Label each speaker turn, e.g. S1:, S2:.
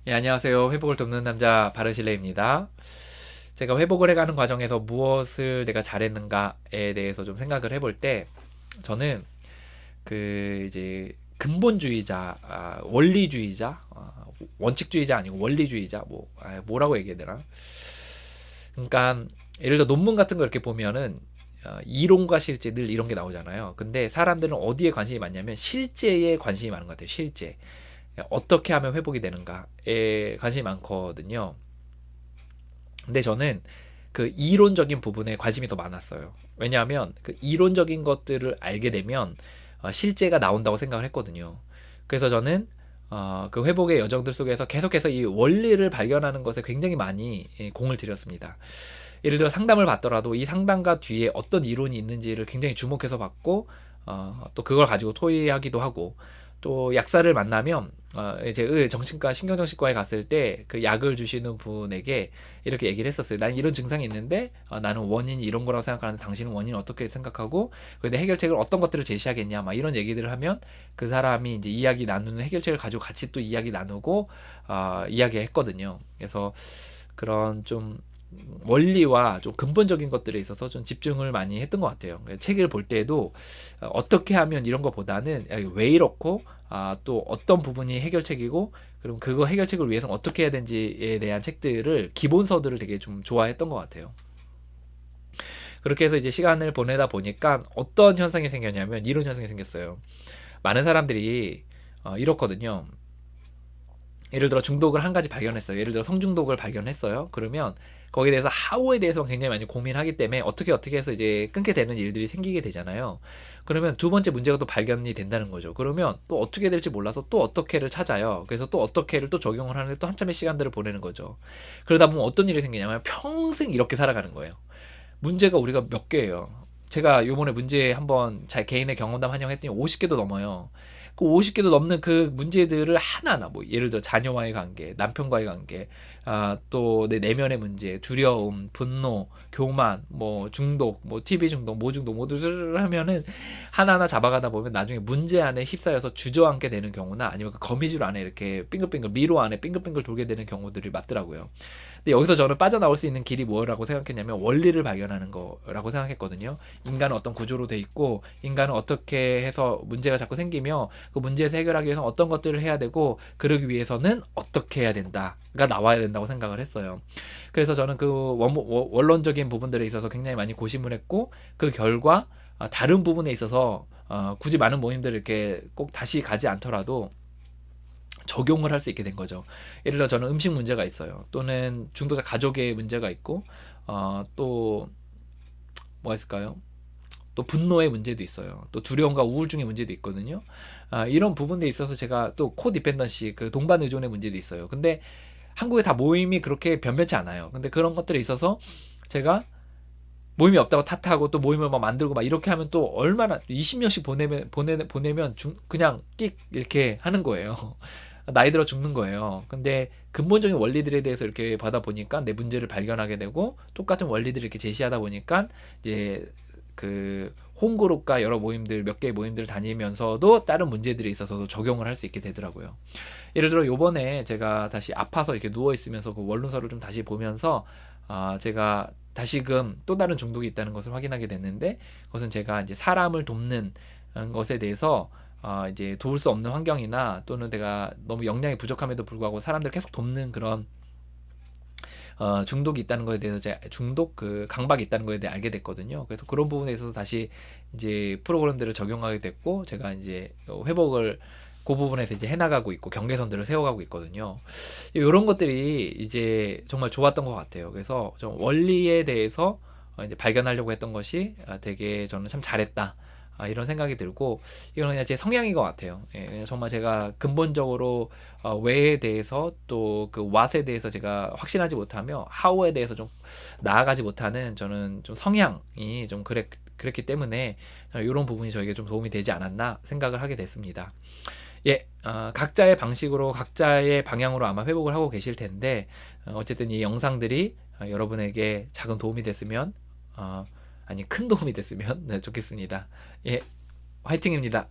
S1: 예, 안녕하세요. 회복을 돕는 남자 바르실레입니다. 제가 회복을 해가는 과정에서 무엇을 내가 잘했는가에 대해서 좀 생각을 해볼 때, 저는 이제 근본주의자, 원리주의자, 원칙주의자 아니고 원리주의자, 뭐라고 얘기해야 되나? 그러니까 예를 들어 논문 같은 거 이렇게 보면은 이론과 실제 늘 이런 게 나오잖아요. 근데 사람들은 어디에 관심이 많냐면 실제에 관심이 많은 것 같아요. 실제. 어떻게 하면 회복이 되는가에 관심이 많거든요. 근데 저는 그 이론적인 부분에 관심이 더 많았어요. 왜냐하면 그 이론적인 것들을 알게 되면 실제가 나온다고 생각을 했거든요. 그래서 저는 그 회복의 여정들 속에서 계속해서 이 원리를 발견하는 것에 굉장히 많이 공을 들였습니다. 예를 들어 상담을 받더라도 이 상담과 뒤에 어떤 이론이 있는지를 굉장히 주목해서 받고 또 그걸 가지고 토의하기도 하고 또 약사를 만나면 이제 정신과 신경정신과에 갔을 때 그 약을 주시는 분에게 이렇게 얘기를 했었어요. 난 이런 증상이 있는데 나는 원인이 이런 거라고 생각하는데 당신은 원인을 어떻게 생각하고 근데 해결책을 어떤 것들을 제시하겠냐 막 이런 얘기들을 하면 그 사람이 이제 이야기 나누는 해결책을 가지고 같이 또 이야기 나누고 이야기했거든요. 그래서 그런 좀 원리와 좀 근본적인 것들에 있어서 좀 집중을 많이 했던 것 같아요. 책을 볼 때에도 어떻게 하면 이런 것보다는 왜 이렇고 또 어떤 부분이 해결책이고 그럼 그거 해결책을 위해서는 어떻게 해야 되는지에 대한 책들을 기본서들을 되게 좀 좋아했던 것 같아요. 그렇게 해서 이제 시간을 보내다 보니까 어떤 현상이 생겼냐면 이런 현상이 생겼어요. 많은 사람들이 이렇거든요. 예를 들어 중독을 한 가지 발견했어요. 예를 들어 성중독을 발견했어요. 그러면 거기에 대해서 하우에 대해서 굉장히 많이 고민하기 때문에 어떻게 해서 이제 끊게 되는 일들이 생기게 되잖아요. 그러면 두 번째 문제가 또 발견이 된다는 거죠. 그러면 또 어떻게 될지 몰라서 또 어떻게를 찾아요. 그래서 또 어떻게를 또 적용을 하는데 또 한참의 시간들을 보내는 거죠. 그러다 보면 어떤 일이 생기냐면 평생 이렇게 살아가는 거예요. 문제가 우리가 몇 개예요. 제가 요번에 문제 한번 제 개인의 경험담 한영했더니 50개도 넘어요. 그 50개도 넘는 그 문제들을 하나하나 뭐 예를 들어 자녀와의 관계, 남편과의 관계, 또 내 내면의 문제, 두려움, 분노, 교만, 뭐 중독, 뭐 TV 중독, 뭐 중독 모두를 하면은 하나하나 잡아가다 보면 나중에 문제 안에 휩싸여서 주저앉게 되는 경우나 아니면 그 거미줄 안에 이렇게 빙글빙글 미로 안에 빙글빙글 돌게 되는 경우들이 맞더라고요. 근데 여기서 저는 빠져나올 수 있는 길이 뭐라고 생각했냐면 원리를 발견하는 거라고 생각했거든요. 인간은 어떤 구조로 돼 있고 인간은 어떻게 해서 문제가 자꾸 생기며 그 문제에서 해결하기 위해서 어떤 것들을 해야 되고 그러기 위해서는 어떻게 해야 된다가 나와야 된다고 생각을 했어요. 그래서 저는 그 원론적인 부분들에 있어서 굉장히 많이 고심을 했고 그 결과 다른 부분에 있어서 굳이 많은 모임들을 이렇게 꼭 다시 가지 않더라도 적용을 할 수 있게 된 거죠. 예를 들어 저는 음식 문제가 있어요. 또는 중도자 가족의 문제가 있고 또 뭐가 있을까요? 또 분노의 문제도 있어요. 또 두려움과 우울증의 문제도 있거든요. 이런 부분에 있어서 제가 또 코디펜던시 그 동반 의존의 문제도 있어요. 근데 한국에 다 모임이 그렇게 변변치 않아요. 근데 그런 것들에 있어서 제가 모임이 없다고 탓하고 또 모임을 막 만들고 막 이렇게 하면 또 얼마나 20년씩 보내면 그냥 끽 이렇게 하는 거예요. 나이 들어 죽는 거예요. 근데 근본적인 원리들에 대해서 이렇게 받아 보니까 내 문제를 발견하게 되고 똑같은 원리들을 이렇게 제시하다 보니까 이제 그 홈그룹과 여러 모임들 몇 개의 모임들을 다니면서도 다른 문제들에 있어서도 적용을 할 수 있게 되더라고요. 예를 들어 요번에 제가 다시 아파서 이렇게 누워 있으면서 그 원론서를 좀 다시 보면서 제가 다시금 또 다른 중독이 있다는 것을 확인하게 됐는데 그것은 제가 이제 사람을 돕는 것에 대해서 이제 도울 수 없는 환경이나 또는 내가 너무 역량이 부족함에도 불구하고 사람들 계속 돕는 그런 중독이 있다는 거에 대해서 제가 중독 그 강박이 있다는 거에 대해 알게 됐거든요. 그래서 그런 부분에 있어서 다시 이제 프로그램들을 적용하게 됐고 제가 이제 회복을 그 부분에서 이제 해나가고 있고 경계선들을 세워가고 있거든요. 이런 것들이 이제 정말 좋았던 것 같아요. 그래서 좀 원리에 대해서 이제 발견하려고 했던 것이 되게 저는 참 잘했다. 이런 생각이 들고 이건 그냥 제 성향인 것 같아요. 예, 정말 제가 근본적으로 왜에 대해서 또 그 what에 대해서 제가 확신하지 못하며 how에 대해서 좀 나아가지 못하는 저는 좀 성향이 좀 그랬기 때문에 이런 부분이 저에게 좀 도움이 되지 않았나 생각을 하게 됐습니다. 예, 각자의 방식으로 각자의 방향으로 아마 회복을 하고 계실 텐데 어쨌든 이 영상들이 여러분에게 작은 도움이 됐으면 아니 큰 도움이 됐으면 네, 좋겠습니다. 예, 화이팅입니다.